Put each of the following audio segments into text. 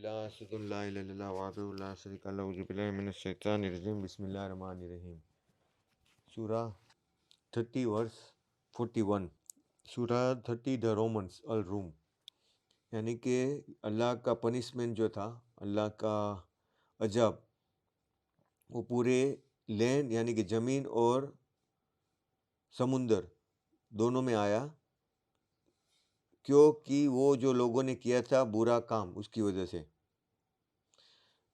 बिस्मिल्लाहिर्रहमानिर्रहीम। सूरा 30 वर्स 41। सूरा 30 द रोमन्स अल रूम, यानी कि अल्लाह का पनिशमेंट जो था, अल्लाह का अजाब, वो पूरे लैंड यानी कि ज़मीन और समुंदर दोनों में आया, क्योंकि वो जो लोगों ने किया था बुरा काम, उसकी वजह से।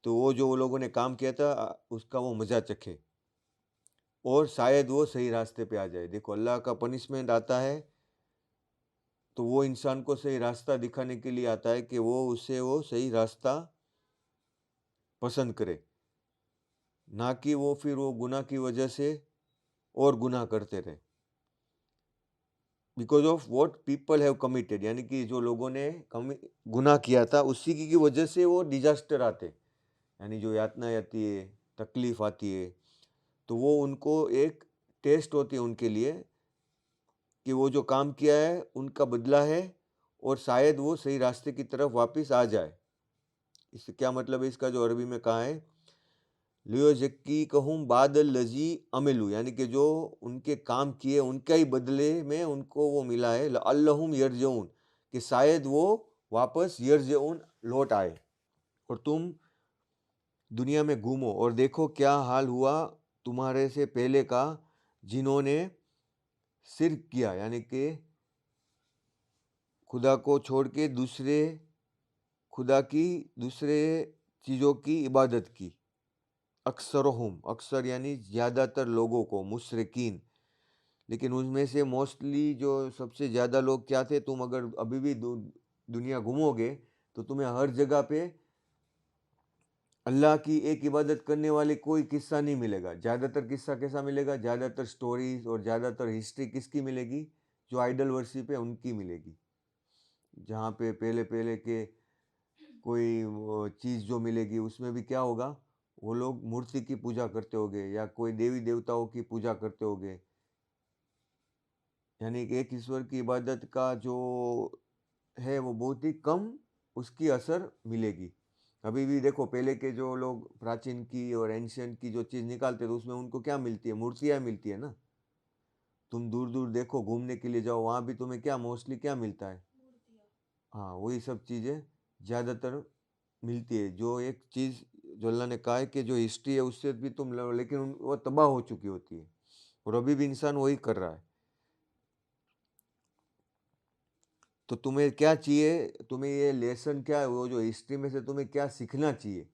तो वो जो लोगों ने काम किया था उसका वो मज़ा चखे और शायद वो सही रास्ते पे आ जाए। देखो, अल्लाह का पनिशमेंट आता है तो वो इंसान को सही रास्ता दिखाने के लिए आता है कि वो सही रास्ता पसंद करे, ना कि वो फिर वो गुनाह की वजह से और गुनाह करते रहे। Because of what people have committed, यानी कि जो लोगों ने गुनाह किया था उसी की वजह से वो डिजास्टर आते, यानी जो यातना आती है, तकलीफ आती है, तो वो उनको एक टेस्ट होती है उनके लिए कि वो जो काम किया है उनका बदला है और शायद वो सही रास्ते की तरफ वापस आ जाए। इससे क्या मतलब है इसका, जो अरबी में कहा है, लियो जक्की कहूँ बादल लजी अमेलू, यानी कि जो उनके काम किए उनका ही बदले में उनको वो मिला है, अल्लाहुम यरजऊन, कि शायद वो वापस यरजऊन लौट आए। और तुम दुनिया में घूमो और देखो क्या हाल हुआ तुम्हारे से पहले का, जिन्होंने शिर्क किया, यानी कि खुदा को छोड़ के दूसरे चीज़ों की इबादत की। अक्सरहुम, अक्सर यानी ज़्यादातर लोगों को, मुशरिकीन, लेकिन उनमें से मोस्टली जो सबसे ज़्यादा लोग क्या थे, तुम अगर अभी भी दुनिया घूमोगे तो तुम्हें हर जगह पे अल्लाह की एक इबादत करने वाले कोई किस्सा नहीं मिलेगा। ज़्यादातर किस्सा कैसा मिलेगा, ज़्यादातर स्टोरीज और ज़्यादातर हिस्ट्री किसकी मिलेगी, जो आइडल वर्शिप है उनकी मिलेगी। जहाँ पे पहले पहले के कोई वो चीज़ जो मिलेगी उसमें भी क्या होगा, वो लोग मूर्ति की पूजा करते होंगे या कोई देवी देवताओं की पूजा करते होंगे, यानी कि एक ईश्वर की इबादत का जो है वो बहुत ही कम उसकी असर मिलेगी। अभी भी देखो, पहले के जो लोग प्राचीन की और एंशियंट की जो चीज़ निकालते तो उसमें उनको क्या मिलती है, मूर्तियाँ मिलती है ना। तुम दूर दूर देखो, घूमने के लिए जाओ, वहाँ भी तुम्हें क्या मोस्टली क्या मिलता है, हाँ वही सब चीज़ें ज़्यादातर मिलती है। जो एक चीज़ जो अल्लाह ने कहा है कि जो हिस्ट्री है उससे भी तुम लो, लेकिन वो तबाह हो चुकी होती है और अभी भी इंसान वही कर रहा है। तो तुम्हें क्या चाहिए, तुम्हें ये लेसन क्या है, वो जो हिस्ट्री में से तुम्हें क्या सीखना चाहिए।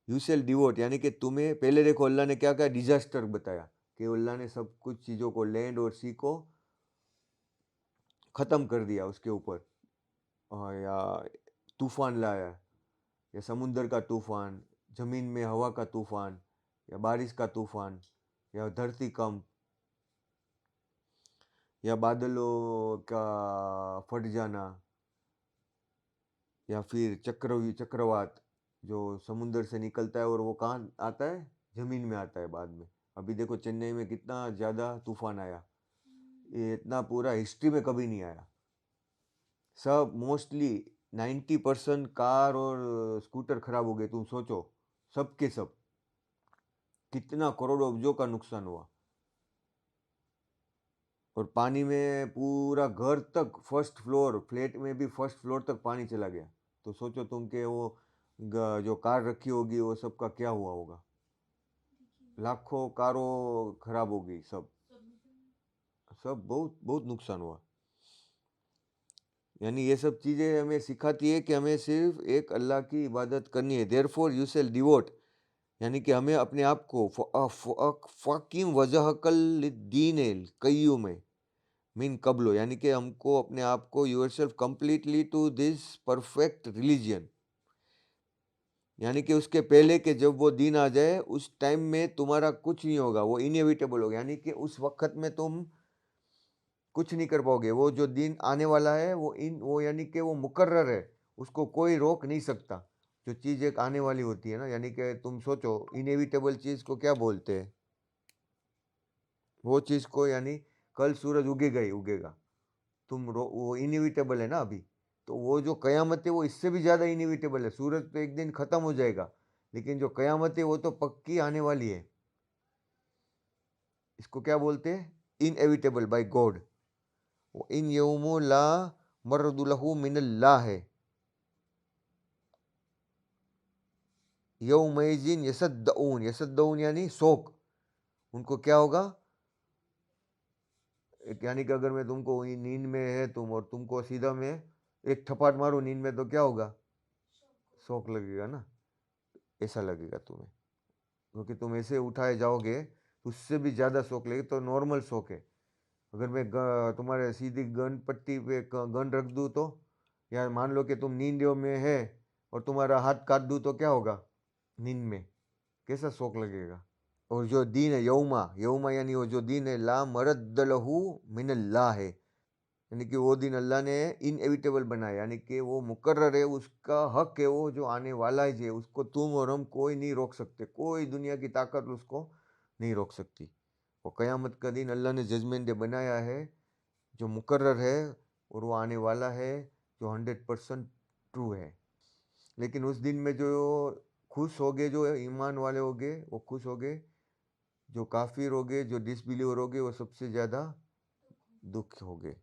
यू शेल डिवोट, यानी कि तुम्हें पहले देखो अल्लाह ने क्या कहा, डिजास्टर बताया कि अल्लाह ने सब कुछ चीज़ों को, लैंड और सी को ख़त्म कर दिया उसके ऊपर, या तूफान लाया, या समुंदर का तूफान, ज़मीन में हवा का तूफान, या बारिश का तूफान, या धरती कंप, या बादलों का फट जाना, या फिर चक्रवात जो समुंदर से निकलता है और वो कहाँ आता है, ज़मीन में आता है बाद में। अभी देखो चेन्नई में कितना ज़्यादा तूफान आया, ये इतना पूरा हिस्ट्री में कभी नहीं आया। सब मोस्टली 90% कार और स्कूटर खराब हो गए, तुम सोचो, सब के सब कितना करोड़ों अब्जों का नुकसान हुआ। और पानी में पूरा घर तक, फर्स्ट फ्लोर फ्लैट में भी फर्स्ट फ्लोर तक पानी चला गया। तो सोचो तुम के वो जो कार रखी होगी वो सब का क्या हुआ होगा, लाखों कारों खराब हो गई, सब सब बहुत बहुत नुकसान हुआ। यानी ये सब चीज़ें हमें सिखाती है कि हमें सिर्फ एक अल्लाह की इबादत करनी है। देयरफॉर यू शेल डिवोट, यानी कि हमें अपने आप को फ़ाकिम वजहकल दीन कय्यूम मीन कबलो, यानी कि हमको अपने आप को yourself completely to this perfect religion, यानी कि उसके पहले के जब वो दिन आ जाए उस टाइम में तुम्हारा कुछ नहीं होगा, वो इनएविटेबल होगा, यानी कि उस वक्त में तुम कुछ नहीं कर पाओगे। वो जो दिन आने वाला है वो यानी कि वो मुकर्रर है, उसको कोई रोक नहीं सकता। जो चीज़ एक आने वाली होती है ना, यानी कि तुम सोचो इनएविटेबल चीज़ को क्या बोलते हैं, वो चीज़ को, यानी कल सूरज उगेगा ही उगेगा, वो इनएविटेबल है ना अभी। तो वो जो क़यामत है वो इससे भी ज़्यादा इनएविटेबल है। सूरज तो एक दिन ख़त्म हो जाएगा, लेकिन जो क़यामत है वो तो पक्की आने वाली है। इसको क्या बोलते हैं? Inevitable by God. वो इन यौमु ला मर्द लहू मिनल्लाह है। यौमइज़िन यसद्दऊन, यसद्दऊन यानी शोक। उनको क्या होगा? यानी कि अगर मैं तुमको नींद में है तुम और तुमको सीधा मैं एक थप्पड़ मारूं नींद में तो क्या होगा? शौक लगेगा ना, ऐसा लगेगा तुम्हें, क्योंकि तुम ऐसे उठाए जाओगे तो उससे भी ज़्यादा शौक लगेगा। तो नॉर्मल शौक है। अगर मैं तुम्हारे सीधी गन पट्टी पे गन रख दूँ तो, या मान लो कि तुम नींद में है और तुम्हारा हाथ काट दूँ तो क्या होगा? नींद में कैसा शौक लगेगा? और जो दीन है यौमा, यौमा यानी वो जो दीन है ला मरद्द लहू मिनल्लाह है, यानी कि वो दिन अल्लाह ने इनएविटेबल बनाया, यानी कि वो मुकर्रर है, उसका हक है, वो जो आने वाला है उसको तुम और हम कोई नहीं रोक सकते, कोई दुनिया की ताकत उसको नहीं रोक सकती। वो क़यामत का दिन अल्लाह ने जजमेंट डे बनाया है जो मुकर्रर है, और वो आने वाला है जो 100% ट्रू है। लेकिन उस दिन में जो खुश हो गए, जो ईमान वाले हो गए वो खुश हो गए, जो काफिर हो गए, जो डिसबिलीवर हो गए वो सबसे ज़्यादा दुख हो गए।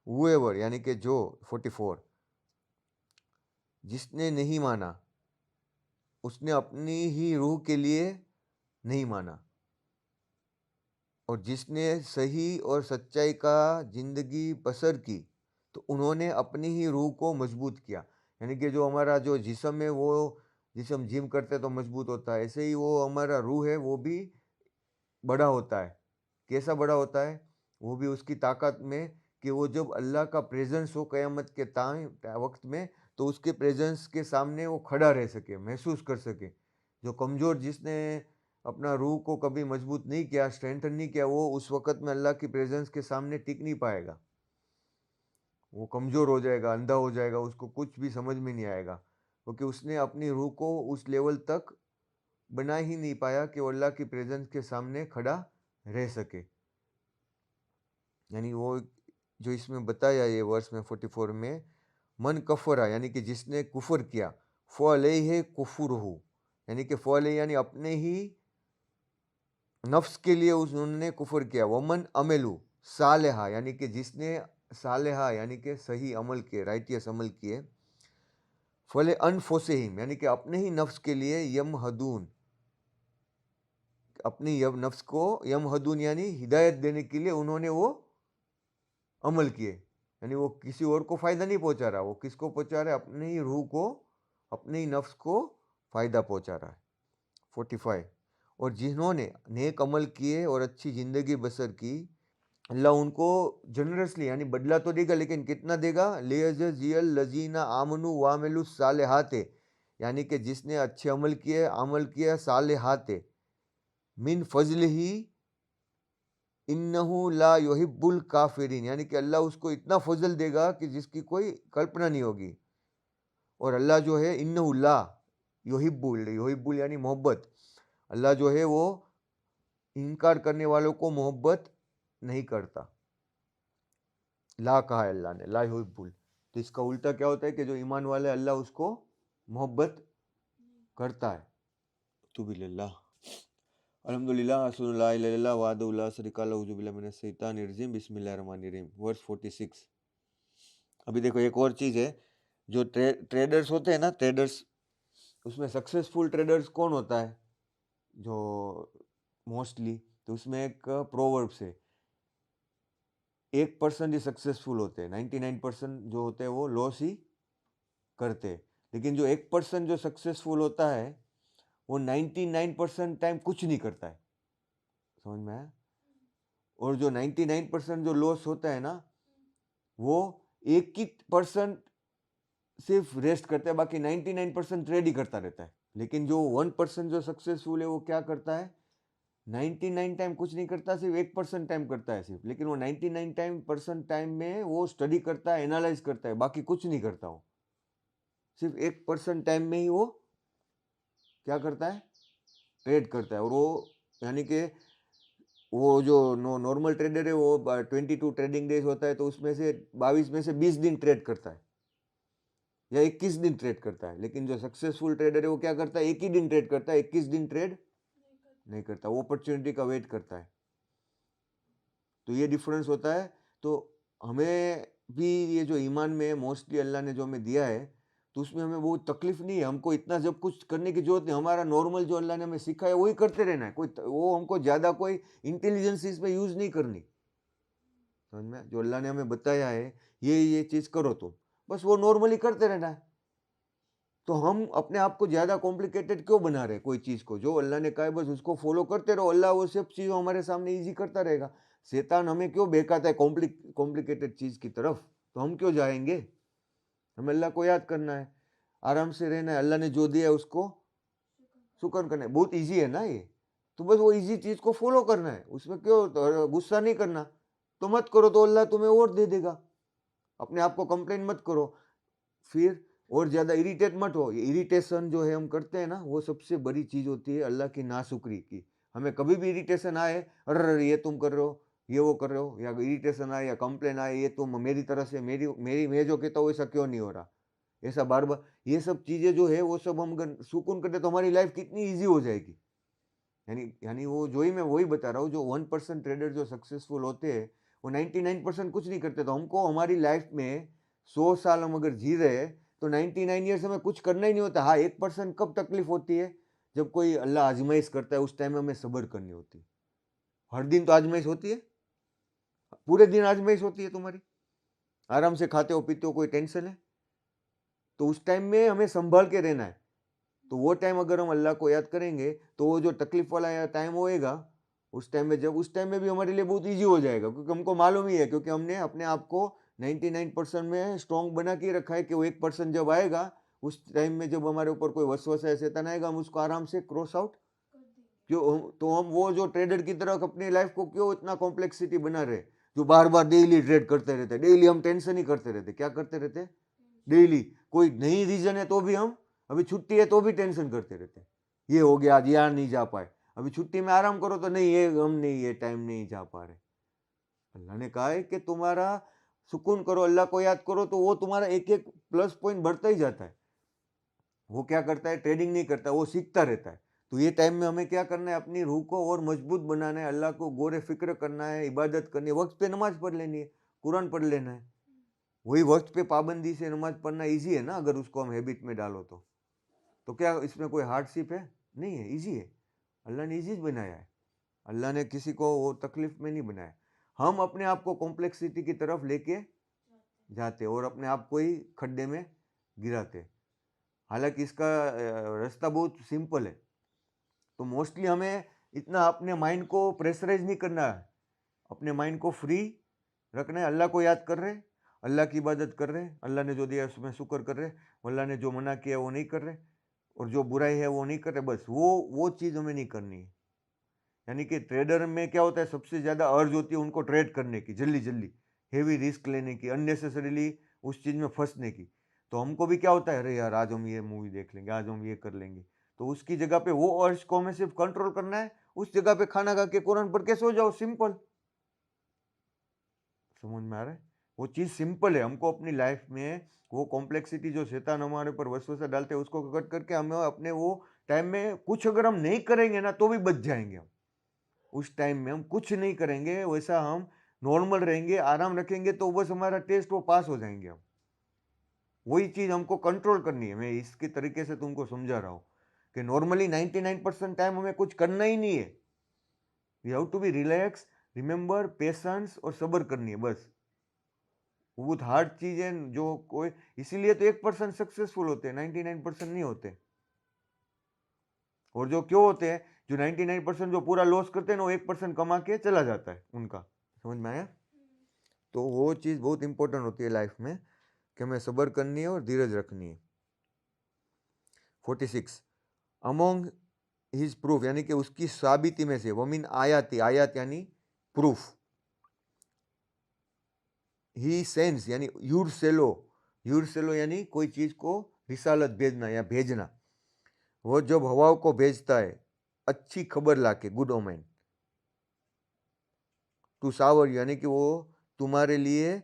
हुएवर यानी कि जो 44, जिसने नहीं माना उसने अपनी ही रूह के लिए नहीं माना, और जिसने सही और सच्चाई का जिंदगी बसर की तो उन्होंने अपनी ही रूह को मजबूत किया। यानी कि जो हमारा जो जिस्म है वो जिस्म जिम करते तो मजबूत होता है, ऐसे ही वो हमारा रूह है वो भी बड़ा होता है। कैसा बड़ा होता है? वो भी उसकी ताकत में कि वो जब अल्लाह का प्रेजेंस हो क़यामत के टाइम वक्त में, तो उसके प्रेजेंस के सामने वो खड़ा रह सके, महसूस कर सके। जो कमज़ोर, जिसने अपना रूह को कभी मजबूत नहीं किया, स्ट्रेंथन नहीं किया, वो उस वक़्त में अल्लाह की प्रेजेंस के सामने टिक नहीं पाएगा। वो कमज़ोर हो जाएगा, अंधा हो जाएगा, उसको कुछ भी समझ में नहीं आएगा, क्योंकि उसने अपनी रूह को उस लेवल तक बना ही नहीं पाया कि वो अल्लाह की प्रेजेंस के सामने खड़ा रह सके। यानी वो जो इसमें बताया ये वर्स में 44 में, मन कफरा यानी कि जिसने कुफर किया, फ़अलैहि कुफ्रुहु यानी कि फ़अलैहि यानी अपने ही नफ्स के लिए उन्होंने कुफर किया। वमन अमेलू सालेहा यानी कि जिसने सालेहा यानी कि सही अमल किए, राइटियस अमल किए। फले अनफुसहिम यानी कि अपने ही नफ्स के लिए यमहदून, अपनी नफ्स को यमहदून यानी हिदायत देने के लिए उन्होंने वो अमल किए। यानी वो किसी और को फ़ायदा नहीं पहुंचा रहा, वो किसको पहुंचा रहा है? अपने ही रूह को, अपने ही नफ्स को फ़ायदा पहुंचा रहा है। 45, और जिन्होंने नेक अमल किए और अच्छी ज़िंदगी बसर की, अल्लाह उनको जनरसली यानी बदला तो देगा, लेकिन कितना देगा? लियजज़ियल लज़ीना आमनू वामिलु सालिहाते यानी कि जिसने अच्छे अमल किए सालिहाते मिन फजलिही इन्नहु ला युहिब्बुल काफिरीन यानी कि अल्लाह उसको इतना फजल देगा कि जिसकी कोई कल्पना नहीं होगी। और अल्लाह जो है इन्नहु ला युहिब्बुल, युहिब्बुल यानी मोहब्बत, अल्लाह जो है वो इनकार करने वालों को मोहब्बत नहीं करता। ला कहा है अल्लाह ने, ला युहिब्बुल, तो इसका उल्टा क्या होता है कि जो ईमान वाला है अल्लाह उसको मोहब्बत करता है। तो बिल्लाह अल्हम्दुलिल्लाह अस्सलातु ला इलाहा इल्लल्लाह वहदहु ला शरीका लहु औज़ु बिल्लाहि मिनश शैतानिर रजीम बिस्मिल्लाहिर्रहमानिर्रहीम वर्स 46। अभी देखो एक और चीज़ है, जो ट्रेडर्स होते हैं ना, ट्रेडर्स, उसमें सक्सेसफुल ट्रेडर्स कौन होता है? जो मोस्टली, तो उसमें एक प्रोवर्ब्स है, 1% ही सक्सेसफुल होते हैं, 99% जो होते हैं वो लॉस ही करते हैं। लेकिन जो 1% जो सक्सेसफुल होता है वो 99% टाइम कुछ नहीं करता है। समझ में आया? और जो 99% जो लॉस होता है ना, वो 1% सिर्फ रेस्ट करता है, बाकी 99% ट्रेड ही करता रहता है। लेकिन जो 1% जो सक्सेसफुल है वो क्या करता है? 99 टाइम कुछ नहीं करता, सिर्फ 1% टाइम करता है सिर्फ। लेकिन वो 99% टाइम में वो स्टडी करता है, एनालाइज करता है, बाकी कुछ नहीं करता। वो सिर्फ 1% टाइम में ही वो क्या करता है? ट्रेड करता है। और वो यानी कि वो जो नॉर्मल ट्रेडर है वो 22 ट्रेडिंग डेज होता है, तो उसमें से 22 में से 20 दिन ट्रेड करता है या 21 दिन ट्रेड करता है। लेकिन जो सक्सेसफुल ट्रेडर है वो क्या करता है, एक ही दिन ट्रेड करता है, 21 दिन ट्रेड नहीं करता, वो अपॉर्चुनिटी का वेट करता है। तो ये डिफरेंस होता है। तो हमें भी ये जो ईमान में मोस्टली अल्लाह ने जो हमें दिया है, तो उसमें हमें वो तकलीफ नहीं है, हमको इतना जब कुछ करने की जरूरत नहीं। हमारा नॉर्मल जो अल्लाह ने हमें सिखाया वही करते रहना है, वो हमको ज़्यादा कोई इंटेलिजेंस इसमें यूज़ नहीं करनी। समझ में? जो अल्लाह ने हमें बताया है, ये चीज़ करो तुम, बस वो नॉर्मली करते रहना है। तो हम अपने आप को ज़्यादा कॉम्प्लिकेटेड क्यों बना रहे हैं कोई चीज़ को? जो अल्लाह ने कहा है बस उसको फॉलो करते रहो, अल्लाह वो सब चीज़ों हमारे सामने ईज़ी करता रहेगा। शैतान हमें क्यों बहकाता है कॉम्प्लिकेटेड चीज़ की तरफ? तो हम क्यों जाएँगे? हमें अल्लाह को याद करना है, आराम से रहना है, अल्लाह ने जो दिया है उसको शुक्र करना है। बहुत ईज़ी है ना ये? तो बस वो ईज़ी चीज़ को फॉलो करना है, उसमें क्यों गुस्सा नहीं करना। तो मत करो तो अल्लाह तुम्हें और दे देगा। अपने आप को कंप्लेन मत करो। फिर और ज़्यादा इरिटेट मत हो। ये इरिटेशन जो है हम करते हैं ना, वो सबसे बड़ी चीज़ होती है अल्लाह की नाशुक्री की। हमें कभी भी इरिटेशन आए, "अर्र! ये तुम कर रहे हो, ये वो कर रहे हो", या इरिटेशन आए या कंप्लेन आए, "ये तुम मेरी तरफ से मेरी मेरी मैं जो कहता हूँ वैसा क्यों नहीं हो रहा?" ऐसा बार-बार ये सब चीज़ें जो है वो सब हम अगर सुकून कर दें तो हमारी लाइफ़ कितनी ईज़ी हो जाएगी। यानी वो जो ही मैं वही बता रहा हूँ, जो 1% ट्रेडर जो सक्सेसफुल होते हैं, वो 99% कुछ नहीं करते। तो हमको हमारी लाइफ में 100 साल हम अगर जी रहे हैं, तो 99 ईयर्स हमें कुछ करना ही नहीं होता। हाँ, 1% कब तकलीफ होती है? जब कोई अल्लाह आज़माइश करता है, उस टाइम में हमें सब्र करनी होती है। हर दिन तो आज़माइश होती है, पूरे दिन आज़माइश होती है तुम्हारी। आराम से खाते हो, पीते हो, कोई टेंशन है? तो उस टाइम में हमें सँभल के रहना है। तो वो टाइम अगर हम अल्लाह को याद करेंगे, तो वो जो तकलीफ वाला या टाइम होएगा, उस टाइम में भी हमारे लिए बहुत ईज़ी हो जाएगा, क्योंकि हमको मालूम ही है, क्योंकि हमने अपने आप को 99% में स्ट्रॉन्ग बना के रखा है कि वो 1% जब आएगा, उस टाइम में जब हमारे ऊपर कोई वसवसा या शैतान आएगा, हम उसको आराम से क्रॉस आउट क्यों हम तो हम वो जो ट्रेडर की तरह अपनी लाइफ को क्यों इतना कॉम्प्लेक्सिटी बना रहे, जो बार-बार डेली ट्रेड करते रहते हैं। डेली हम टेंशन ही करते रहते हैं। क्या करते रहते हैं? डेली कोई नई रीज़न है तो भी हम अभी छुट्टी है तो भी टेंशन करते रहते हैं। ये हो गया आज यहाँ नहीं जा पाए। अभी छुट्टी में आराम करो तो नहीं ये हम नहीं ये टाइम नहीं जा पा रहे। अल्लाह ने कहा है कि तुम्हारा सुकून करो, अल्लाह को याद करो, तो वो तुम्हारा एक-एक प्लस पॉइंट बढ़ता ही जाता है। वो क्या करता है, ट्रेडिंग नहीं करता, वो सीखता रहता है। तो ये टाइम में हमें क्या करना है, अपनी रूह को और मजबूत बनाना है, अल्लाह को गौर फ़िक्र करना है, इबादत करनी है, वक़्त पे नमाज़ पढ़ लेनी है, कुरान पढ़ लेना है। वही वक़्त पे पाबंदी से नमाज़ पढ़ना ईज़ी है ना, अगर उसको हम हैबिट में डालो तो। तो क्या इसमें कोई हार्डशिप है? नहीं है, ईज़ी है। अल्लाह ने ईज़ी बनाया है। अल्लाह ने किसी को वो तकलीफ़ में नहीं बनाया। हम अपने आप को कॉम्प्लेक्सिटी की तरफ लेके जाते और अपने आप को ही खड्डे में गिराते। हालाँकि इसका रास्ता बहुत सिंपल है। तो मोस्टली हमें इतना अपने माइंड को प्रेशराइज़ नहीं करना है। अपने माइंड को फ्री रखना है, अल्लाह को याद कर रहे हैं, अल्लाह की इबादत कर रहे हैं, अल्लाह ने जो दिया है उसमें शुक्र कर रहे हैं, अल्लाह ने जो मना किया वो नहीं कर रहे और जो बुराई है वो नहीं कर रहे, बस वो चीज़ हमें नहीं करनी है। यानी कि ट्रेडर में क्या होता है, सबसे ज़्यादा अर्ज होती है उनको ट्रेड करने की, जल्दी-जल्दी, हेवी रिस्क लेने की, अननेसेसरीली उस चीज़ में फँसने की। तो हमको भी क्या होता है, अरे यार आज हम ये मूवी देख लेंगे, आज हम ये कर लेंगे। तो उसकी जगह पे वो अर्ज को हमें सिर्फ़ कंट्रोल करना है, उस जगह पे खाना खा के कुरान पढ़ के सो जाओ, सिंपल। समझ में आ रहा है? वो चीज़ सिंपल है, हमको अपनी लाइफ में वो कॉम्प्लेक्सिटी जो शैतान हमारे ऊपर वसवसा डालते हैं उसको कट करके हमें अपने वो टाइम में कुछ अगर हम नहीं करेंगे ना तो भी बच जाएँगे हम। उस टाइम में हम कुछ नहीं करेंगे, वैसा हम नॉर्मल रहेंगे, आराम रखेंगे तो बस हमारा टेस्ट वो पास हो जाएँगे हम। वही चीज़ हमको कंट्रोल करनी है, मैं इसके तरीके से तुमको समझा रहा हूँ कि नॉर्मली 99% टाइम हमें कुछ करना ही नहीं है। We have to be relax, remember, patience और सब्र करनी है बस। बहुत हार्ड चीज़ है जो कोई इसीलिए तो 1% सक्सेसफुल होते हैं, 99% नहीं होते। और जो क्यों होते हैं, जो 99% जो पूरा लॉस करते हैं ना, वो 1% कमा के चला जाता है उनका। समझ में आया? तो वो चीज़ बहुत इंपॉर्टेंट होती है लाइफ में कि हमें सब्र करनी है और धीरज रखनी है। 46 अमोंग हिज प्रूफ यानी कि उसकी साबिती में से वमिन आयाती आयात यानी प्रूफ ही सेंस यानी यूरसेलो यानी कोई चीज़ को रिसालत भेजना या भेजना। वो जब हवाओं को भेजता है अच्छी खबर लाके गुड ओमेन टू शावर यानी कि वो तुम्हारे लिए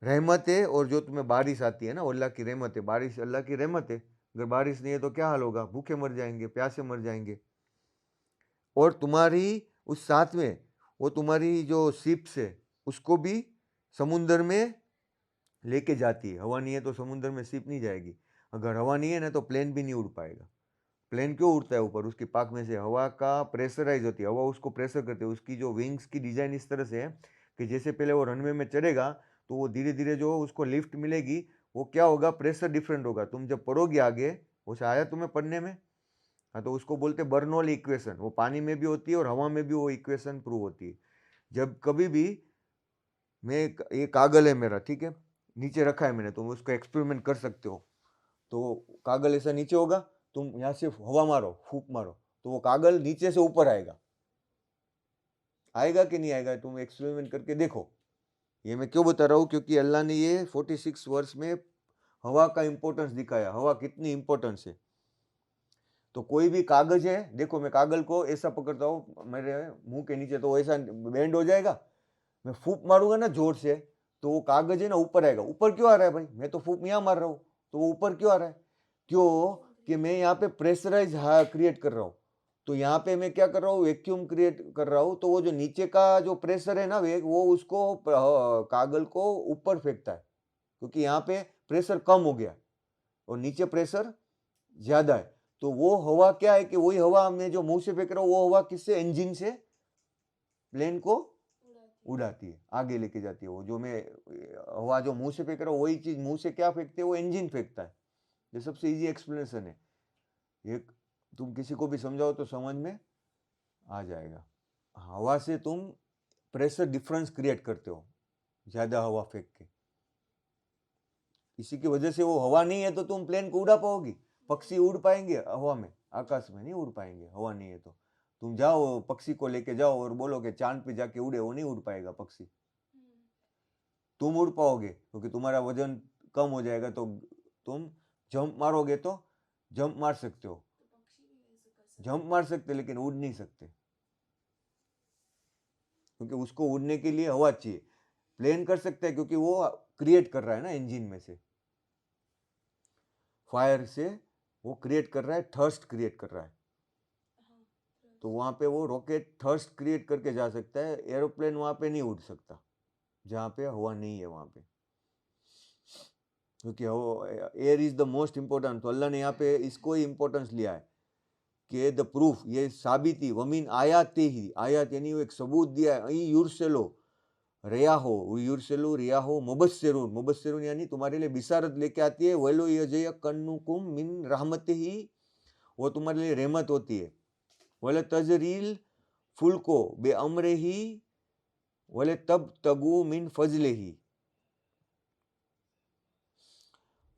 रहमत है, और जो तुम्हें बारिश आती है ना, वो अल्लाह की रहमत है। बारिश अल्लाह की रहमत है। अगर बारिश नहीं है तो क्या हाल होगा? भूखे मर जाएंगे, प्यासे मर जाएंगे। और तुम्हारी उस साथ में वो तुम्हारी जो शिप्स है उसको भी समुंदर में लेके जाती है। हवा नहीं है तो समुंदर में शिप नहीं जाएगी। अगर हवा नहीं है ना तो प्लेन भी नहीं उड़ पाएगा। प्लेन क्यों उड़ता है ऊपर? उसकी पाख में से हवा का प्रेशराइज होती है, हवा उसको प्रेशर करती है। उसकी जो विंग्स की डिजाइन इस तरह से है कि जैसे पहले वो रनवे में चढ़ेगा तो वो धीरे धीरे जो उसको लिफ्ट मिलेगी, वो क्या होगा, प्रेशर डिफरेंट होगा। तुम जब पढ़ोगे आगे, वो आया तुम्हें पढ़ने में, हाँ, तो उसको बोलते हैं बर्नौली इक्वेशन। वो पानी में भी होती है और हवा में भी वो इक्वेशन प्रूव होती है। जब कभी भी ये कागल है मेरा, ठीक है, नीचे रखा है मैंने, तुम उसको एक्सपेरिमेंट कर सकते हो। तो कागल ऐसा नीचे होगा, तुम यहाँ से हवा मारो, फूंक मारो, तो वो कागल नीचे से ऊपर आएगा। आएगा कि नहीं आएगा? तुम एक्सपेरिमेंट करके देखो। ये मैं क्यों बता रहा हूँ? क्योंकि अल्लाह ने ये 46 वर्ष में हवा का इंपॉर्टेंस दिखाया, हवा कितनी इंपॉर्टेंस है। तो कोई भी कागज है, देखो मैं कागल को ऐसा पकड़ता हूँ मेरे मुंह के नीचे, तो ऐसा बेंड हो जाएगा। मैं फूंक मारूंगा ना जोर से, तो वो कागज है ना ऊपर आएगा। ऊपर क्यों आ रहा है भाई? मैं तो फूंक यहाँ मार रहा हूँ, तो वो ऊपर क्यों आ रहा है? क्यों? कि मैं यहाँ पे प्रेशराइज क्रिएट कर रहा हूँ। तो यहाँ पे मैं क्या कर रहा हूँ? वैक्यूम क्रिएट कर रहा हूँ। तो वो जो नीचे का जो प्रेशर है ना वेग, वो उसको कागल को ऊपर फेंकता है, क्योंकि यहाँ पे प्रेशर कम हो गया और नीचे प्रेशर ज्यादा है। तो वो हवा क्या है कि वही हवा मैं जो मुंह से फेंक रहा हूँ, वो हवा किससे? इंजन से प्लेन को उड़ाती है, आगे लेके जाती है। वो जो मैं हवा जो मुंह से फेंक रहा हूँ, वही चीज मुंह से क्या फेंकते हैं? वो इंजन फेंकता है। ये सबसे इजी एक्सप्लेनेशन है। ये तुम किसी को भी समझाओ तो समझ में आ जाएगा। हवा से तुम प्रेशर डिफरेंस क्रिएट करते हो, ज्यादा हवा फेंक के। इसी की वजह से वो हवा नहीं है तो तुम प्लेन को उड़ा पाओगी? पक्षी उड़ पाएंगे हवा में? आकाश में नहीं उड़ पाएंगे, हवा नहीं है तो। तुम जाओ पक्षी को लेके जाओ और बोलो कि चांद पे जाके उड़े, वो नहीं उड़ पाएगा पक्षी। तुम उड़ पाओगे क्योंकि तुम्हारा वजन कम हो जाएगा। तो तुम जंप मारोगे तो जंप मार सकते हो, जंप मार सकते, लेकिन उड़ नहीं सकते, क्योंकि उसको उड़ने के लिए हवा चाहिए। प्लेन कर सकते हैं क्योंकि वो क्रिएट कर रहा है ना इंजन में से, फायर से वो क्रिएट कर रहा है, थर्स्ट क्रिएट कर रहा है। तो वहां पे वो रॉकेट थर्स्ट क्रिएट करके जा सकता है। एरोप्लेन वहां पे नहीं उड़ सकता जहां पे हवा नहीं है वहां पे, क्योंकि air is the most important. तो अल्लाह ने यहाँ पे इसको ही इंपॉर्टेंस लिया है कि द प्रूफ, ये साबिती, वमीन आयात ही, आयात यानी वो एक सबूत दिया है। अई युरसेलो रियाहो, युरसेलो रियाहो मुबस्सिरुन, मुबस्सिरुन यानी तुम्हारे लिए बिसारत लेके आती है। वलो यजय कन्नुकुम मिन रहमत ही, वो तुम्हारे लिए रहमत होती है। वले तजरील फुल्को बे अमरे ही, वले तब तगु मिन फजले ही,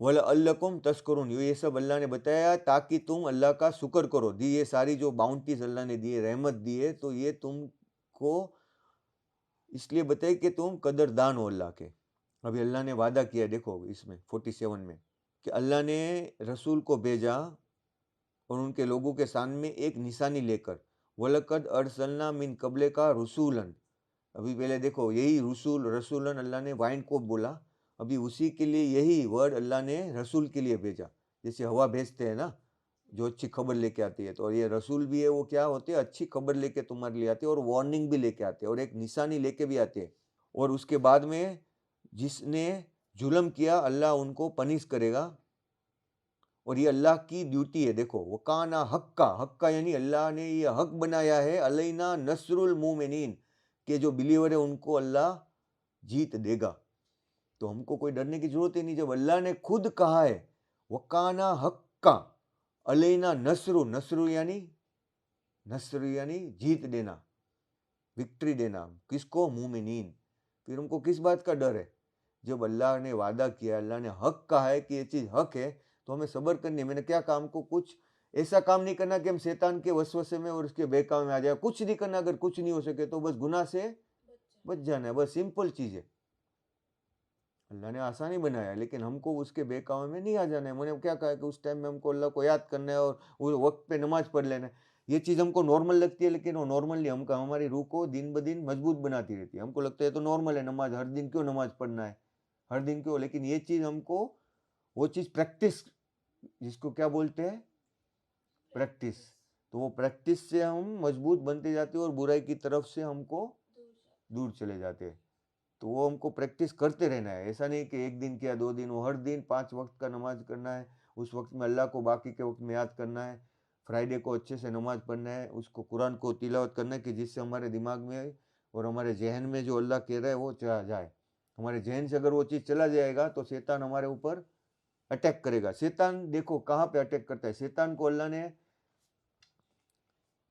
वल अल्लकुम तस्करून, ये सब अल्लाह ने बताया ताकि तुम अल्लाह का शुक्र करो। दी ये सारी जो बाउंटीज अल्लाह ने दी है, रहमत दी है, तो ये तुमको इसलिए बताए कि तुम कदरदान हो अल्लाह के। अभी अल्लाह ने वादा किया, देखो इसमें 47 में, कि अल्लाह ने रसूल को भेजा और उनके लोगों के सामने एक निशानी लेकर, वलकद अरसलना मिन कबले का रसूलन। अभी पहले देखो यही रसूल, रसूलन अल्लाह ने वाइन को बोला, अभी उसी के लिए यही वर्ड अल्लाह ने रसूल के लिए भेजा। जैसे हवा भेजते हैं ना जो अच्छी खबर लेके आती है, तो ये रसूल भी है, वो क्या होते हैं? अच्छी खबर लेके तुम्हारे लिए आते हैं, और वार्निंग भी लेके आते हैं, और एक निशानी लेके भी आते हैं। और उसके बाद में जिसने जुल्म किया, अल्लाह उनको पनिश करेगा। और ये अल्लाह की ड्यूटी है। देखो वो काना हक्का, हक्का यानी अल्लाह ने ये हक बनाया है, अलैना नसरुल मोमिनीन, के जो बिलीवर है उनको अल्लाह जीत देगा। तो हमको कोई डरने की जरूरत ही नहीं, जब अल्लाह ने खुद कहा है वकाना हक्का अलैना नसरु, नसरु यानी जीत देना, विक्ट्री देना। किसको? मोमिनीन। फिर हमको किस बात का डर है? जब अल्लाह ने वादा किया, अल्लाह ने हक कहा है कि ये चीज हक है, तो हमें सब्र करनी है। मैंने क्या काम को कुछ ऐसा काम नहीं करना कि हम शैतान के वसवसे में और उसके बहकावे में आ जाए। कुछ नहीं करना, अगर कुछ नहीं हो सके तो बस गुनाह से बच जाना है, बस सिंपल चीज है। अल्लाह ने आसानी बनाया, लेकिन हमको उसके बहकावे में नहीं आ जाना है। मैंने क्या कहा कि उस टाइम में हमको अल्लाह को याद करना है और वो वक्त पे नमाज पढ़ लेना है। ये चीज़ हमको नॉर्मल लगती है, लेकिन वो नॉर्मल नहीं, हमको हमारी रूह को दिन ब दिन मजबूत बनाती रहती है। हमको लगता है तो नॉर्मल है, नमाज हर दिन क्यों नमाज पढ़ना है, हर दिन क्यों, लेकिन ये चीज़ हमको वो चीज़ प्रैक्टिस, जिसको क्या बोलते हैं, प्रैक्टिस। तो वो प्रैक्टिस से हम मजबूत बनते जाते हैं और बुराई की तरफ से हमको दूर चले जाते हैं। तो वो हमको प्रैक्टिस करते रहना है, ऐसा नहीं कि एक दिन किया 2 दिन, वो हर दिन 5 वक्त का नमाज करना है। उस वक्त में अल्लाह को बाकी के वक्त में याद करना है। फ्राइडे को अच्छे से नमाज पढ़ना है, उसको कुरान को तिलावत करना है कि जिससे हमारे दिमाग में और हमारे जहन में जो अल्लाह कह रहा है वो चला जाए। हमारे जहन से अगर वो चीज़ चला जाएगा तो शैतान हमारे ऊपर अटैक करेगा। शैतान देखो कहाँ पे अटैक करता है, शैतान को अल्लाह ने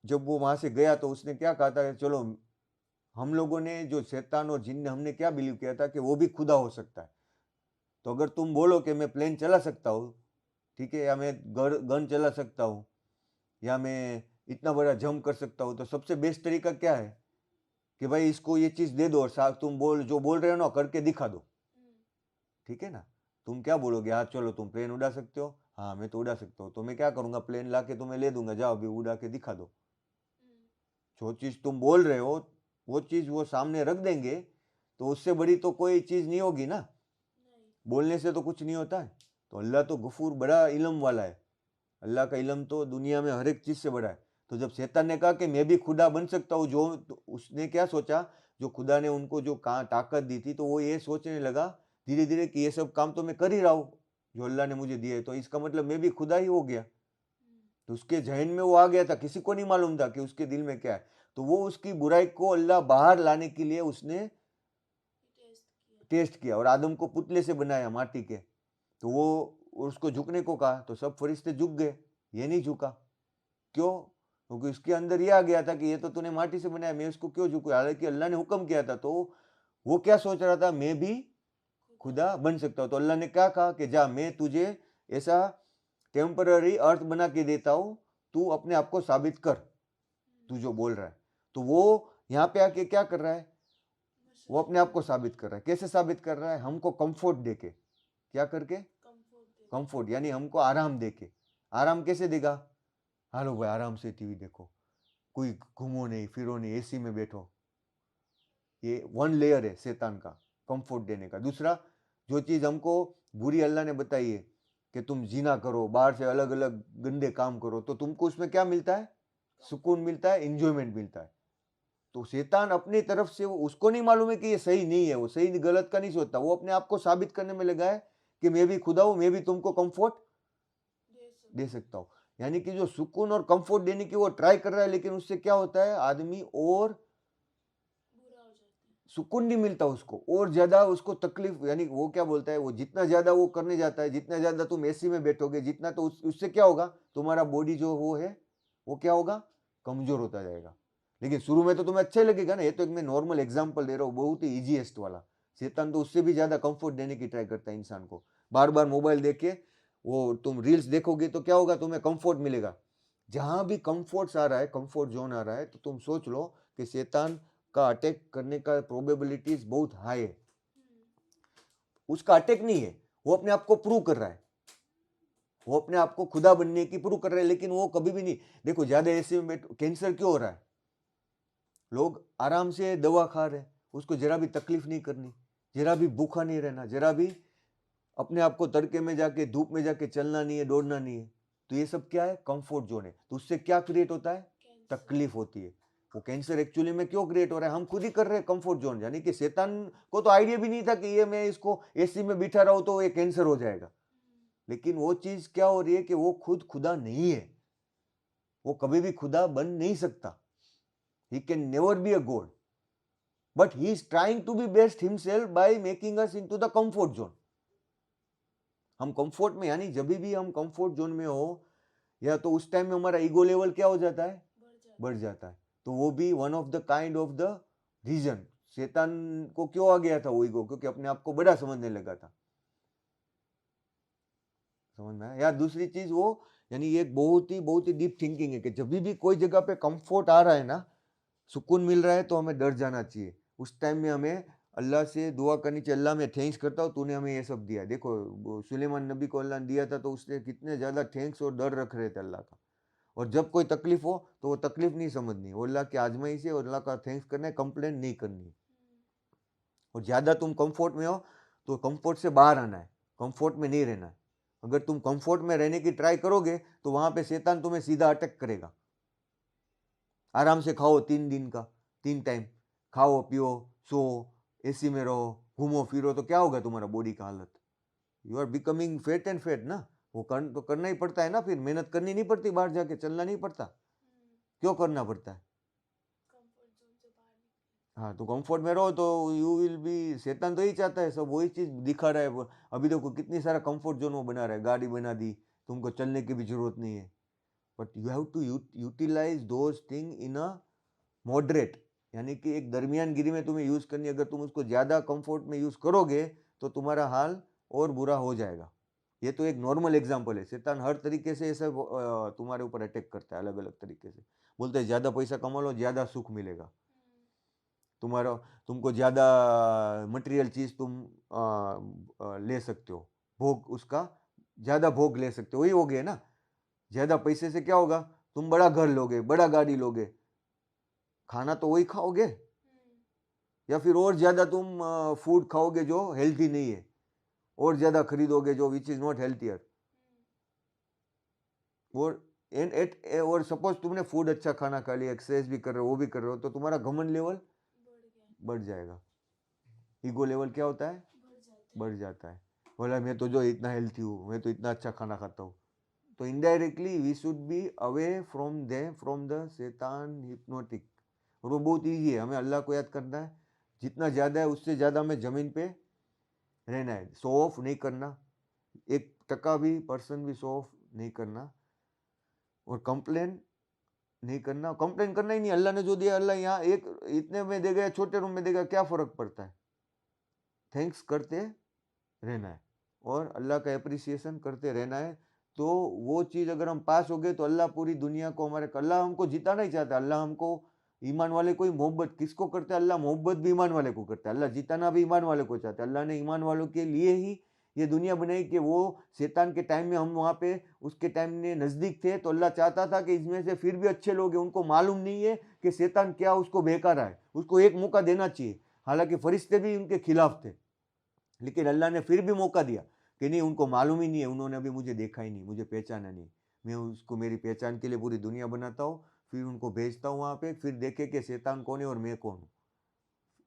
जब वो वहां से गया तो उसने क्या कहा था, चलो हम लोगों ने जो शैतान और जिन ने हमने क्या बिलीव किया था कि वो भी खुदा हो सकता है। तो अगर तुम बोलो कि मैं प्लेन चला सकता हूँ, ठीक है, या मैं गन चला सकता हूँ, या मैं इतना बड़ा जंप कर सकता हूँ, तो सबसे बेस्ट तरीका क्या है कि भाई इसको ये चीज़ दे दो और साथ तुम जो बोल रहे हो ना करके दिखा दो, ठीक है ना। तुम क्या बोलोगे, हाँ चलो तुम प्लेन उड़ा सकते हो, हाँ मैं तो उड़ा सकता हूँ, तो मैं क्या करूँगा, प्लेन ला के तुम्हें ले दूंगा, जाओ अभी उड़ा के दिखा दो। जो चीज़ तुम बोल रहे हो वो चीज़ वो सामने रख देंगे, तो उससे बड़ी तो कोई चीज़ नहीं होगी ना। बोलने से तो कुछ नहीं होता है। तो अल्लाह तो गफूर बड़ा इल्म वाला है, अल्लाह का इल्म तो दुनिया में हर एक चीज़ से बड़ा है। तो जब शैतान ने कहा कि मैं भी खुदा बन सकता हूँ, जो तो उसने क्या सोचा, जो खुदा ने उनको जो ताकत दी थी, तो वो ये सोचने लगा धीरे धीरे कि ये सब काम तो मैं कर ही रहा हूँ जो अल्लाह ने मुझे दिया है, तो इसका मतलब मैं भी खुदा ही हो गया। तो उसके जहन में वो आ गया था, किसी को नहीं मालूम था कि उसके दिल में क्या है। तो वो उसकी बुराई को अल्लाह बाहर लाने के लिए उसने टेस्ट किया और आदम को पुतले से बनाया माटी के। तो वो उसको झुकने को कहा तो सब फरिश्ते झुक गए, ये नहीं झुका। क्यों? क्योंकि उसके अंदर ये आ गया था कि ये तो तूने माटी से बनाया, मैं इसको क्यों झुकूं, हालांकि अल्लाह ने हुक्म किया था। तो वो क्या सोच रहा था, मैं भी खुदा बन सकता हूं। तो अल्लाह ने क्या कहा कि जा मैं तुझे ऐसा टेम्पररी अर्थ बना के देता हूं, तू अपने आप को साबित कर, तू जो बोल रहा है। तो वो यहाँ पे आके क्या कर रहा है, वो अपने आप को साबित कर रहा है। कैसे साबित कर रहा है, हमको कंफर्ट देके, क्या करके, कंफर्ट यानी हमको आराम देके। आराम कैसे देगा, हालो भाई आराम से टीवी देखो, कोई घूमो नहीं फिरो नहीं, एसी में बैठो। ये वन लेयर है शैतान का, कंफर्ट देने का। दूसरा, जो चीज हमको बुरी अल्लाह ने बताई है कि तुम जीना करो, बाहर से अलग अलग गंदे काम करो, तो तुमको उसमें क्या मिलता है, सुकून मिलता है, इंजॉयमेंट मिलता है। तो शैतान अपनी तरफ से उसको नहीं मालूम है कि ये सही नहीं है, वो सही गलत का नहीं सोचता, वो अपने आप को साबित करने में लगा है कि मैं भी खुदा हूं, मैं भी तुमको कंफर्ट दे सकता हूं। यानी कि जो सुकून और कंफर्ट देने की वो ट्राई कर रहा है, लेकिन उससे क्या होता है, आदमी और सुकून नहीं मिलता उसको, और ज्यादा उसको तकलीफ, यानी वो क्या बोलता है, वो जितना ज्यादा वो करने जाता है, जितना ज्यादा तुम एसी में बैठोगे, जितना तो उससे क्या होगा, तुम्हारा बॉडी जो वो है वो क्या होगा, कमजोर होता जाएगा। लेकिन शुरू में तो तुम्हें अच्छा ही लगेगा ना। ये तो एक मैं नॉर्मल एग्जांपल दे रहा हूँ, बहुत ही इजीएस्ट वाला। शैतान तो उससे भी ज्यादा कंफर्ट देने की ट्राई करता है इंसान को। बार बार मोबाइल देख के वो तुम रील्स देखोगे तो क्या होगा, तुम्हें कंफर्ट मिलेगा। जहां भी कंफर्ट आ रहा है, कंफर्ट जोन आ रहा है, तो तुम सोच लो कि शैतान का अटैक करने का प्रोबेबिलिटीज बहुत हाई है। उसका अटैक नहीं है, वो अपने आप को प्रूव कर रहा है, वो अपने आप को खुदा बनने की प्रूव कर रहा है। लेकिन वो कभी भी नहीं, देखो ज्यादा ऐसे में कैंसर क्यों हो रहा है, लोग आराम से दवा खा रहे हैं, उसको जरा भी तकलीफ नहीं करनी, जरा भी भूखा नहीं रहना, जरा भी अपने आप को तड़के में जाके धूप में जाके चलना नहीं है, दौड़ना नहीं है। तो ये सब क्या है, कंफर्ट जोन है। तो उससे क्या क्रिएट होता है, तकलीफ होती है। वो कैंसर एक्चुअली में क्यों क्रिएट हो रहा है, हम खुद ही कर रहे हैं कंफर्ट जोन। यानी कि शैतान को तो आइडिया भी नहीं था कि ये मैं इसको एसी में बिठा रहा हूं तो ये कैंसर हो जाएगा। लेकिन वो चीज क्या हो रही है कि वो खुद खुदा नहीं है, वो कभी भी खुदा बन नहीं सकता। He can never be a god, but he is trying to be best himself by making us into the comfort zone. हम कंफर्ट में, यानी जब भी हम कंफर्ट जोन में हो, या तो उस टाइम में हमारा ईगो लेवल क्या हो जाता है, बढ़ जाता है। तो वो भी one of the kind of the reason. शैतान को क्यों आ गया था वो ईगो, क्योंकि अपने आप को बड़ा समझने लगा था। समझ में आया। या दूसरी चीज वो, यानी ये एक बहुत ही डीप थिंकिंग है कि जब भी कोई जगह पे कंफर्ट आ रहा है ना, सुकून मिल रहा है, तो हमें डर जाना चाहिए। उस टाइम में हमें अल्लाह से दुआ करनी चाहिए, अल्लाह मैं थैंक्स करता हूँ तूने हमें ये सब दिया। देखो सुलेमान नबी को अल्लाह ने दिया था, तो उसने कितने ज्यादा थैंक्स और डर रख रहे थे अल्लाह का। और जब कोई तकलीफ हो तो वो तकलीफ नहीं समझनी, वो अल्लाह की आजमाइश है और अल्लाह का थैंक्स करना है, कंप्लेंट नहीं करनी है। और ज़्यादा तुम कंफर्ट में हो तो कंफर्ट से बाहर आना है, कंफर्ट में नहीं रहना है। अगर तुम कंफर्ट में रहने की ट्राई करोगे तो वहाँ पे शैतान तुम्हें सीधा अटैक करेगा। आराम से खाओ 3 दिन का, 3 टाइम खाओ, पियो, सो, एसी में रहो, घूमो फिरो, तो क्या होगा तुम्हारा बॉडी का हालत? You are becoming fat and fat ना। वो तो करना ही पड़ता है ना, फिर मेहनत करनी नहीं पड़ती, बाहर जाके चलना नहीं पड़ता, क्यों करना पड़ता है? हाँ, तो कंफर्ट में रहो तो यू विल बी, शैतान तो ही चाहता है, सब वही चीज दिखा रहा है वो। अभी देखो कितनी सारा कंफर्ट जोन वो बना रहा है, गाड़ी बना दी, तुमको चलने की भी जरूरत नहीं है। But you have to utilize those thing in a moderate, यानी कि एक दरमियानगिरी में तुम्हें यूज करनी है। अगर तुम उसको ज्यादा कंफर्ट में यूज करोगे तो तुम्हारा हाल और बुरा हो जाएगा। ये तो एक नॉर्मल एग्जांपल है, शैतान हर तरीके से ऐसा तुम्हारे ऊपर अटैक करता है, अलग अलग तरीके से। बोलते हैं ज्यादा पैसा कमा लो, ज्यादा सुख मिलेगा तुम्हारा, तुमको ज्यादा मटेरियल चीज तुम ले सकते हो, भोग उसका ज्यादा भोग ले सकते हो, वही हो गया ना। ज्यादा पैसे से क्या होगा? तुम बड़ा घर लोगे, बड़ा गाड़ी लोगे, खाना तो वही खाओगे, या फिर और ज्यादा तुम फूड खाओगे जो हेल्थी नहीं है, और ज्यादा खरीदोगे जो विच इज नॉट हेल्थियर। और और सपोज तुमने फूड अच्छा खाना खा लिया, एक्सरसाइज भी कर रहे हो, वो भी कर रहे हो, तो तुम्हारा घमंड लेवल बढ़ जाएगा। ईगो लेवल क्या होता है? बढ़ जाता है। बोला मैं तो जो इतना हेल्थी हूँ, मैं तो इतना अच्छा खाना खाता हूँ। तो indirectly we should be away from from the शैतान हिप्नोटिक। और वो बहुत ईजी है, हमें अल्लाह को याद करना है, जितना ज़्यादा है उससे ज़्यादा हमें ज़मीन पे रहना है, शो ऑफ नहीं करना, 1% भी पर्सन भी शो ऑफ नहीं करना, और कंप्लेन नहीं करना। कंप्लेन करना ही नहीं, अल्लाह ने जो दिया, अल्लाह यहाँ एक इतने में देगा या छोटे रूम में देगा, क्या फ़र्क पड़ता है? थैंक्स करते रहना है और अल्लाह का एप्रिसिएशन करते रहना है। तो वो चीज़ अगर हम पास हो गए तो अल्लाह पूरी दुनिया को हमारे, अल्लाह हमको जिताना ही चाहता है। अल्लाह हमको, ईमान वाले को ही मोहब्बत किसको करता है? अल्लाह मोहब्बत भी ईमान वाले को करता है, अल्लाह जिताना भी ईमान वाले को चाहता है। अल्लाह ने ईमान वालों के लिए ही ये दुनिया बनाई कि वो शैतान के टाइम में हम वहाँ पे उसके टाइम में नज़दीक थे, तो अल्लाह चाहता था कि इसमें से फिर भी अच्छे लोग हैं, उनको मालूम नहीं है कि शैतान क्या उसको बहका रहा है, उसको एक मौका देना चाहिए। हालांकि फरिश्ते भी उनके खिलाफ थे, लेकिन अल्लाह ने फिर भी मौका दिया कि नहीं, उनको मालूम ही नहीं है, उन्होंने अभी मुझे देखा ही नहीं, मुझे पहचाना नहीं, मैं उसको मेरी पहचान के लिए पूरी दुनिया बनाता हूँ, फिर उनको भेजता हूँ वहाँ पे, फिर देखे कि शैतान कौन है और मैं कौन हूँ।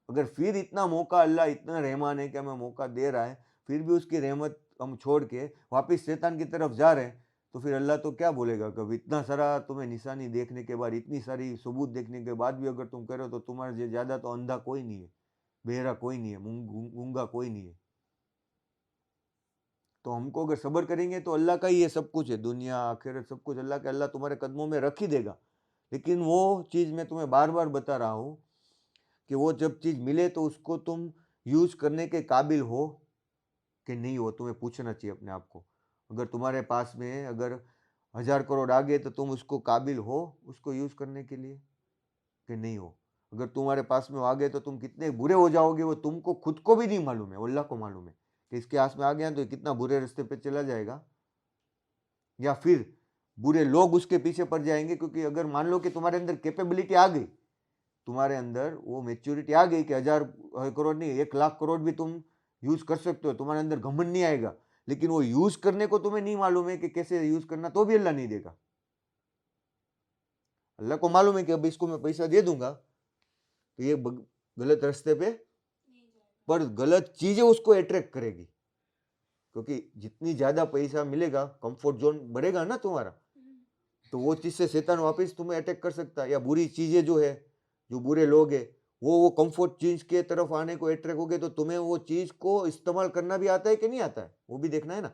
अगर फिर इतना मौका, अल्लाह इतना रहमान है कि हमें मौका दे रहा है, फिर भी उसकी रहमत हम छोड़ के वापिस शैतान की तरफ जा रहे हैं, तो फिर अल्लाह तो क्या बोलेगा? कभी इतना सारा तुम्हें निशानी देखने के बाद, इतनी सारी सबूत देखने के बाद भी अगर तुम करो तो तुम्हारे से ज़्यादा तो अंधा कोई नहीं है, बहरा कोई नहीं है, गूंगा कोई नहीं है। तो हमको अगर सब्र करेंगे तो अल्लाह का ही ये सब कुछ है, दुनिया आखिरत सब कुछ अल्लाह का, अल्लाह तुम्हारे कदमों में रख ही देगा। लेकिन वो चीज़ मैं तुम्हें बार बार बता रहा हूँ कि वो जब चीज़ मिले तो उसको तुम यूज़ करने के काबिल हो कि नहीं हो, तुम्हें पूछना चाहिए अपने आप को। अगर तुम्हारे पास में अगर 1000 करोड़ आ गए तो तुम उसको काबिल हो उसको यूज़ करने के लिए कि नहीं हो? अगर तुम्हारे पास में वो आ गए तो तुम कितने बुरे हो जाओगे, वो तुमको खुद को भी नहीं मालूम है, वो अल्लाह को मालूम है कि इसके हाथ में आ गया तो ये कितना बुरे रास्ते पे चला जाएगा, या फिर बुरे लोग उसके पीछे पड़ जाएंगे। क्योंकि अगर मान लो कि तुम्हारे अंदर कैपेबिलिटी आ गई, तुम्हारे अंदर वो मेच्योरिटी आ गई कि 1000 करोड़ नहीं, 1 लाख करोड़ भी तुम यूज कर सकते हो, तुम्हारे अंदर घमंड नहीं आएगा, लेकिन वो यूज करने को तुम्हें नहीं मालूम है कि कैसे यूज करना, तो भी अल्लाह नहीं देगा। अल्लाह को मालूम है कि अब इसको मैं पैसा दे दूंगा तो ये गलत रास्ते पे, पर गलत चीजें उसको अट्रैक्ट करेगी, क्योंकि जितनी ज्यादा पैसा मिलेगा कंफर्ट जोन बढ़ेगा ना तुम्हारा, तो वो चीज से शैतान वापस तुम्हें अटैक कर सकता है। या बुरी चीजें जो है, जो बुरे लोग है, वो कंफर्ट चीज के तरफ आने को अट्रैक्ट हो गए, तो तुम्हें वो चीज को इस्तेमाल करना भी आता है कि नहीं आता है, वो भी देखना है ना।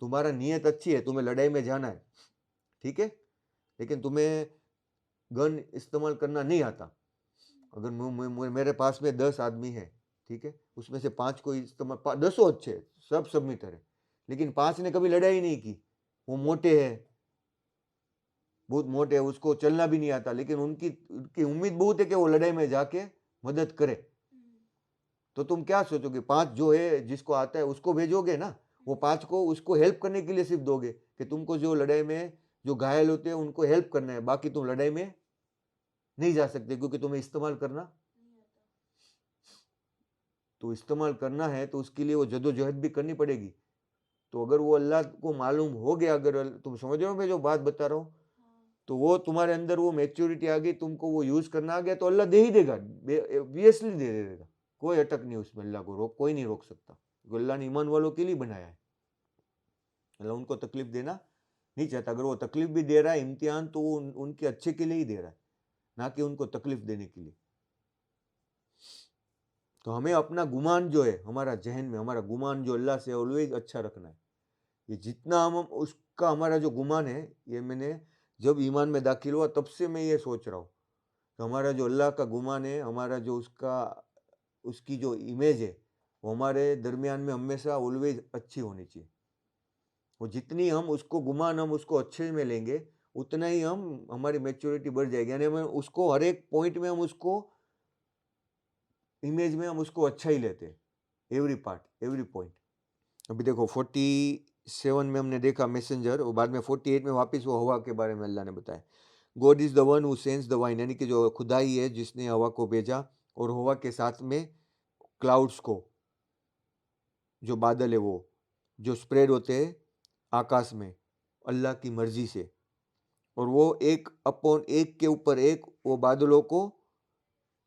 तुम्हारा नीयत अच्छी है, तुम्हें लड़ाई में जाना है, ठीक है, लेकिन तुम्हें गन इस्तेमाल करना नहीं आता। अगर मेरे पास में 10 आदमी है, ठीक है, उसमें से 5 को इस्तेमाल, 10 अच्छे हैं, सब सबमिटर है, लेकिन 5 ने कभी लड़ाई नहीं की, वो मोटे हैं, बहुत मोटे है, उसको चलना भी नहीं आता, लेकिन उनकी उनकी उम्मीद बहुत है कि वो लड़ाई में जाके मदद करे। तो तुम क्या सोचोगे? 5 जो है जिसको आता है उसको भेजोगे ना, वो 5 को उसको हेल्प करने के लिए सिर्फ दोगे कि तुमको जो लड़ाई में जो घायल होते हैं उनको हेल्प करना है, बाकी तुम लड़ाई में नहीं जा सकते क्योंकि तुम्हें इस्तेमाल करना, तो इस्तेमाल करना है तो उसके लिए वो जद्दोजहद भी करनी पड़ेगी। तो अगर वो अल्लाह को मालूम हो गया, अगर तुम समझ रहे हो मैं जो बात बता रहा हूँ, तो वो तुम्हारे अंदर वो मैच्योरिटी आ गई, तुमको वो यूज करना आ गया, तो अल्लाह दे ही देगा, ऑब्वियसली दे देगा। कोई अटक नहीं उसमें, अल्लाह को रोक कोई नहीं रोक सकता, क्योंकि अल्लाह ने ईमान वालों के लिए बनाया है। अल्लाह उनको तकलीफ देना नहीं चाहता। अगर वो तकलीफ भी दे रहा है इम्तिहान, तो वो उनके अच्छे के लिए ही दे रहा है, ना कि उनको तकलीफ देने के लिए। तो हमें अपना गुमान जो है, हमारा जहन में हमारा गुमान जो अल्लाह से ऑलवेज अच्छा रखना है। ये जितना हम उसका हमारा जो गुमान है, ये मैंने जब ईमान में दाखिल हुआ तब से मैं ये सोच रहा हूँ, तो हमारा जो अल्लाह का गुमान है, हमारा जो उसका उसकी जो इमेज है, वो हमारे दरमियान में हमेशा ऑलवेज अच्छी होनी चाहिए। वो जितनी हम उसको गुमान हम उसको अच्छे में लेंगे, उतना ही हम हमारी मैच्योरिटी बढ़ जाएगी, यानी हमें उसको हर एक पॉइंट में हम उसको इमेज में हम उसको अच्छा ही लेते हैं, एवरी पार्ट एवरी पॉइंट। अभी देखो 47 में हमने देखा मैसेंजर, और बाद में 48 में वापस वो हवा के बारे में अल्लाह ने बताया। God is the one who sense the wine, यानी कि जो खुदाई है जिसने हवा को भेजा, और हवा के साथ में क्लाउड्स को, जो बादल है वो जो स्प्रेड होते हैं आकाश में अल्लाह की मर्जी से, और वो एक अपॉन एक के ऊपर एक वो बादलों को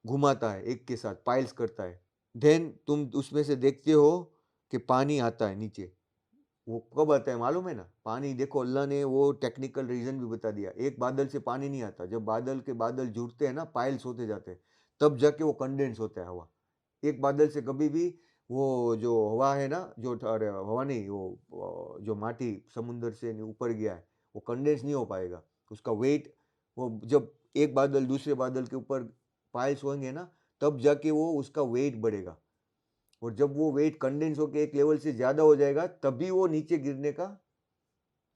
घुमाता है, एक के साथ पाइल्स करता है। देन तुम उसमें से देखते हो कि पानी आता है नीचे। वो कब आता है मालूम है ना? पानी देखो, अल्लाह ने वो टेक्निकल रीजन भी बता दिया। एक बादल से पानी नहीं आता, जब बादल के बादल जुड़ते हैं ना, पाइल्स होते जाते हैं, तब जाके वो कंडेंस होता है हवा। एक बादल से कभी भी वो जो हवा है ना, जो अरे हवा नहीं, वो जो माटी समुद्र से ऊपर गया है, वो कंडेंस नहीं हो पाएगा। उसका वेट, वो जब एक बादल दूसरे बादल के ऊपर पाइल्स होंगे ना, तब जाके वो उसका वेट बढ़ेगा, और जब वो वेट कंडेंस होकर एक लेवल से ज़्यादा हो जाएगा, तभी वो नीचे गिरने का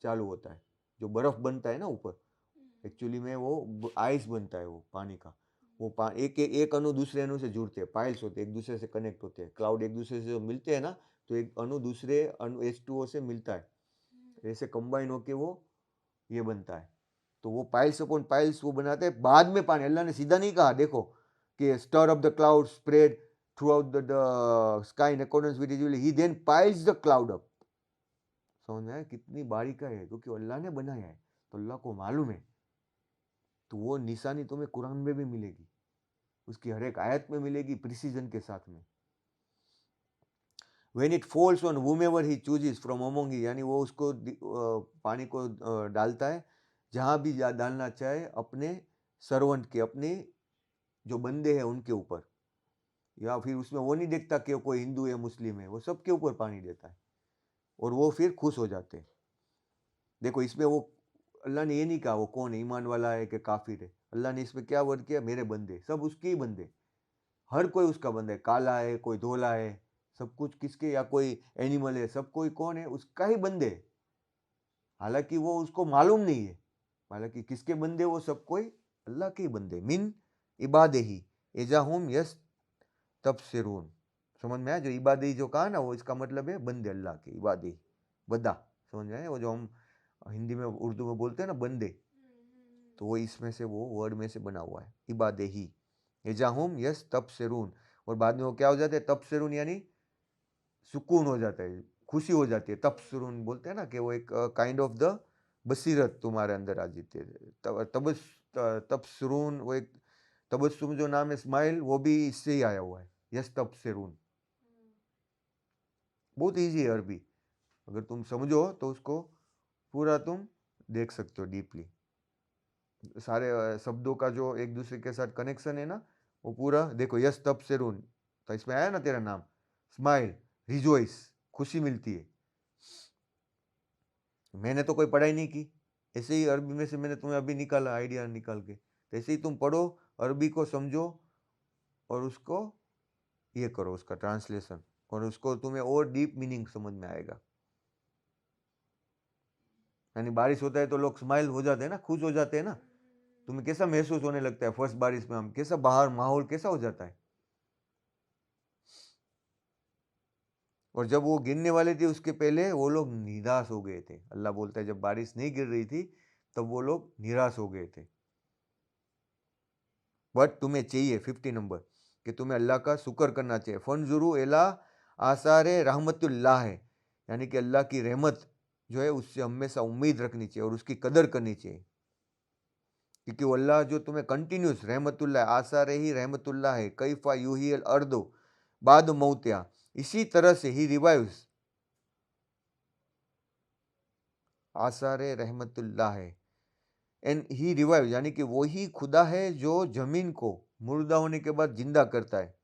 चालू होता है। जो बर्फ़ बनता है ना ऊपर, एक्चुअली में वो आइस बनता है, वो पानी का। वो एक अणु दूसरे अणु से जुड़ते हैं, पाइल्स होते हैं, एक दूसरे से कनेक्ट होते हैं। क्लाउड एक दूसरे से मिलते हैं ना, तो एक अणु दूसरे अणु H2O से मिलता है, ऐसे कंबाइन होके वो ये बनता है। तो वो पाइल्स अपॉन पाइल्स वो बनाते हैं, बाद में पानी। अल्लाह ने सीधा नहीं कहा देखो कि stir up the cloud spread throughout the sky in accordance with his will, he then piles the cloud up. समझ में आया कितनी बारीकाई है, क्योंकि अल्लाह ने बनाया है, तो अल्लाह को मालूम है। तो वो निशानी तुम्हें कुरान में भी मिलेगी, उसकी हर एक आयत में मिलेगी, प्रिसीजन के साथ में। When it falls on whomever he chooses from among ही, यानी वो उसको पानी को डालता है जहाँ भी डालना चाहे, अपने सर्वेंट के, अपने जो बंदे हैं उनके ऊपर, या फिर उसमें वो नहीं देखता कि कोई हिंदू है मुस्लिम है, वो सबके ऊपर पानी देता है, और वो फिर खुश हो जाते हैं। देखो इसमें वो अल्लाह ने ये नहीं कहा वो कौन है, ईमान वाला है कि काफिर है। अल्लाह ने इसमें क्या वर्ड किया, मेरे बंदे, सब उसके ही बंदे, हर कोई उसका बंदा है, काला है कोई धोला है, सब कुछ किसके, या कोई एनिमल है, सब कोई कौन है, उसका ही बंदे। हालांकि वो उसको मालूम नहीं है, हालांकि किसके बंदे, वो सब कोई अल्लाह के ही बंदे। मिन इबादे ही एजाहुम यस तबसिरून। समझ में आया? जो इबादे जो कहा ना, वो इसका मतलब है बंदे, अल्लाह के इबादे, बदा। समझ में आया? वो जो हम हिंदी में उर्दू में बोलते हैं ना बंदे, तो वो इसमें से वो वर्ड में से बना हुआ है, इबादे ही एजाहुम यस तबसिरून। और बाद में वो क्या हो जाते हैं, तबसिरून यानी सुकून हो जाता है, खुशी हो जाती है। तबसुरून बोलते हैं ना, कि वो एक काइंड ऑफ द बसीरत तुम्हारे अंदर आ जाती है। तबसुरून, वो एक तबस्सुम जो नाम है, स्माइल, वो भी इससे ही आया हुआ है, यस तबसुरून। बहुत ईजी है अरबी, अगर तुम समझो तो उसको पूरा तुम देख सकते हो डीपली। सारे शब्दों का जो एक दूसरे के साथ कनेक्शन है ना, वो पूरा देखो। यस तबसुरून, तो इसमें आया ना तेरा नाम, स्माइल, रिजॉइस, खुशी मिलती है। मैंने तो कोई पढ़ाई नहीं की, ऐसे ही अरबी में से मैंने तुम्हें अभी निकाला, आइडिया निकाल के। तो ऐसे ही तुम पढ़ो, अरबी को समझो, और उसको ये करो, उसका ट्रांसलेशन, और उसको तुम्हें और डीप मीनिंग समझ में आएगा। यानी बारिश होता है तो लोग स्माइल हो जाते हैं ना, खुश हो जाते हैं ना। तुम्हें कैसा महसूस होने लगता है फर्स्ट बारिश में, हम कैसा बाहर माहौल कैसा हो जाता है। और जब वो गिरने वाले थे उसके पहले वो लोग निराश हो गए थे। अल्लाह बोलता है जब बारिश नहीं गिर रही थी, तब वो लोग निराश हो गए थे। बट तुम्हें चाहिए 50 नंबर कि तुम्हें अल्लाह का शुक्र करना चाहिए। फंजुरु एला आसारे रहमतुल्लाह है, यानी कि अल्लाह की रहमत जो है उससे हमेशा उम्मीद रखनी चाहिए और उसकी कदर करनी चाहिए, क्योंकि वो अल्लाह जो तुम्हें कंटिन्यूस रहमतुल्लाह है, आसारे ही रहमतुल्लाह है, कैफा यूहियल अर्दो बाद मौतिया, इसी तरह से ही रिवाइव्स आसारे रहमतुल्लाह है एंड ही रिवाइव, यानी कि वो ही खुदा है जो जमीन को मुर्दा होने के बाद जिंदा करता है।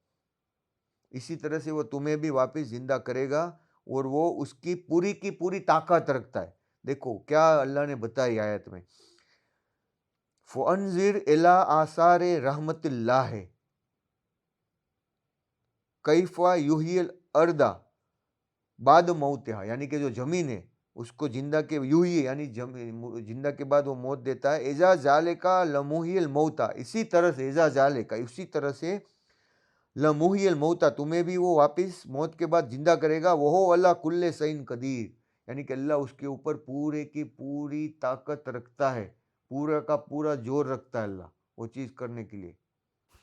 इसी तरह से वो तुम्हें भी वापस जिंदा करेगा और वो उसकी पूरी की पूरी ताकत रखता है। देखो क्या अल्लाह ने बताई आयत में, फ़अन्ज़िर इला आसारे रहमतिल्लाह है कैफ़ा युहियल अर्दा बाद मौतिहा, यानी कि जो जमीन है उसको जिंदा के यूही यानी जिंदा के बाद वो मौत देता है। एजा जाले का लमुहियल मौता, इसी तरह से एजा जाले का उसी तरह से लमुहियल मौता, तुम्हें भी वो वापस मौत के बाद जिंदा करेगा। वो अल्लाह कुल्ले सईन कदीर, यानी कि अल्लाह उसके ऊपर पूरे की पूरी ताकत रखता है, पूरा का पूरा जोर रखता है अल्लाह वो चीज़ करने के लिए।